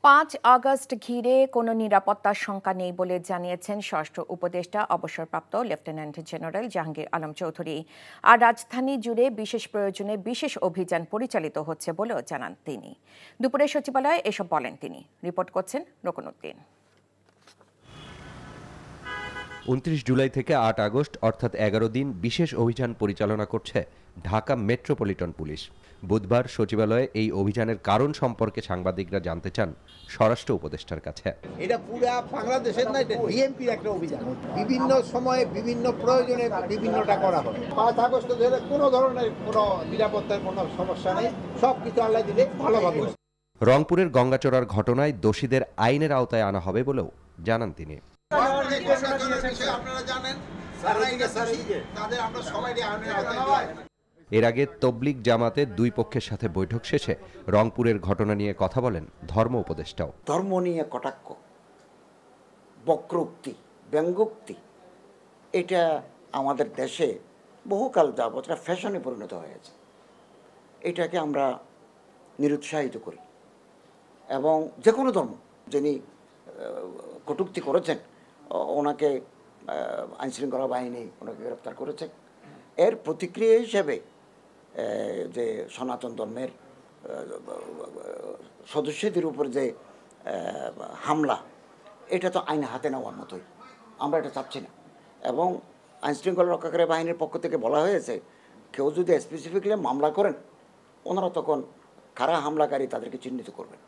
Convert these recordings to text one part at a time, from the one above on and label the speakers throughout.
Speaker 1: 5 August ঘিরে কোনো নিরাপত্তার শঙ্কা নেই বলে জানিয়েছেন স্বরাষ্ট্র উপদেষ্টা অবসরপ্রাপ্ত লেফটেন্যান্ট জেনারেল জাহাঙ্গীর আলম চৌধুরী। আর রাজধানী জুড়ে বিশেষ প্রয়োজনে বিশেষ অভিযান পরিচালিত হচ্ছে বলেও জানান তিনি। দুপুরে সচিবালয়ে এসব বলেন তিনি। রিপোর্ট করছেন রকনউদ্দিন।
Speaker 2: 29 জুলাই থেকে 8 আগস্ট অর্থাৎ 11 দিন বিশেষ অভিযান পরিচালনা করছে ঢাকা মেট্রোপলিটন পুলিশ। বুধবার সচিবালয়ে এই অভিযানের কারণ সম্পর্কে সাংবাদিকরা জানতে চান স্বরাষ্ট্র উপদেষ্টার কাছে।
Speaker 3: এটা পুরো বাংলাদেশের না, এটা ডিএমপির একটা অভিযান। বিভিন্ন সময়ে বিভিন্ন প্রয়োজনে বিভিন্নটা করা হয়। 5 আগস্ট ধরে কোনো ধরনের কোনো নিরাপত্তার কোনো সমস্যা নেই, সবকিছু আল্লাহ দিলে ভালোভাবে।
Speaker 2: রংপুরের গঙ্গাচড়ার ঘটনায় দোষীদের আইনের আওতায় আনা হবে বলেও জানান তিনি। এর আগে তবলিগ জামাতের দুই পক্ষের সাথে বৈঠক শেষে রংপুরের ঘটনা নিয়ে কথা বলেন ধর্ম উপদেষ্টাও।
Speaker 4: ধর্ম নিয়ে কটাক্ষ, বক্রোক্তি, ব্যঙ্গোক্তি, এটা আমাদের দেশে বহুকাল যাবৎ এটা ফ্যাশনে পরিণত হয়েছে। এটাকে আমরা নিরুৎসাহিত করি এবং যে কোনো ধর্ম যিনি কটূক্তি করেছেন ওনাকে আইনশৃঙ্খলা বাহিনী ওনাকে গ্রেপ্তার করেছে। এর প্রতিক্রিয়া হিসেবে যে সনাতন ধর্মের সদস্যদের উপর যে হামলা, এটা তো আইন হাতে নেওয়ার মতোই, আমরা এটা চাচ্ছি না। এবং আইনশৃঙ্খলা রক্ষাকারী বাহিনীর পক্ষ থেকে বলা হয়েছে কেউ যদি স্পেসিফিকলি মামলা করেন ওনারা তখন কারা হামলাকারী তাদেরকে চিহ্নিত করবেন।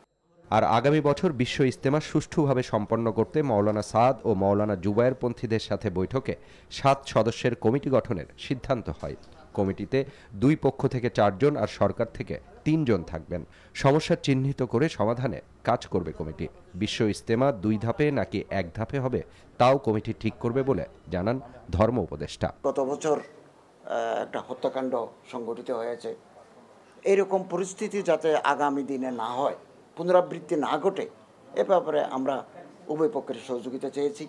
Speaker 2: আর আগামী বছর বিশ্ব ইজতেমা সুষ্ঠুভাবে সম্পন্ন করতে মাওলানা সাদ ও মাওলানা জুবায়েরপন্থীদের সাথে বৈঠকে 7 সদস্যের কমিটি গঠনের সিদ্ধান্ত হয়। কমিটিতে 2 পক্ষ থেকে 4 জন আর সরকার থেকে 3 জন থাকবেন। সমস্যা চিহ্নিত করে সমাধানে কাজ করবে কমিটি। বিশ্ব ইজতেমা 2 ধাপে নাকি 1 ধাপে হবে তাও কমিটি ঠিক করবে বলে জানান ধর্ম উপদেষ্টা।
Speaker 4: গত বছর একটা হত্যাকাণ্ড সংঘটিত হয়েছে, এরকম পরিস্থিতি যাতে আগামী দিনে না হয়, পুনরাবৃত্তি না ঘটে, এ ব্যাপারে আমরা উভয় পক্ষের সহযোগিতা চেয়েছি।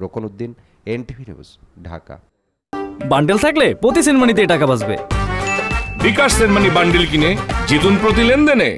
Speaker 2: রকনউদ্দিন, এনটিভি নিউজ, ঢাকা।
Speaker 5: বান্ডেল থাকলে প্রতি সেনমানিতে টাকা বাঁচবে।
Speaker 6: বিকাশ সেনমানি বান্ডেল কিনে জিতুন প্রতি লেনদেনে।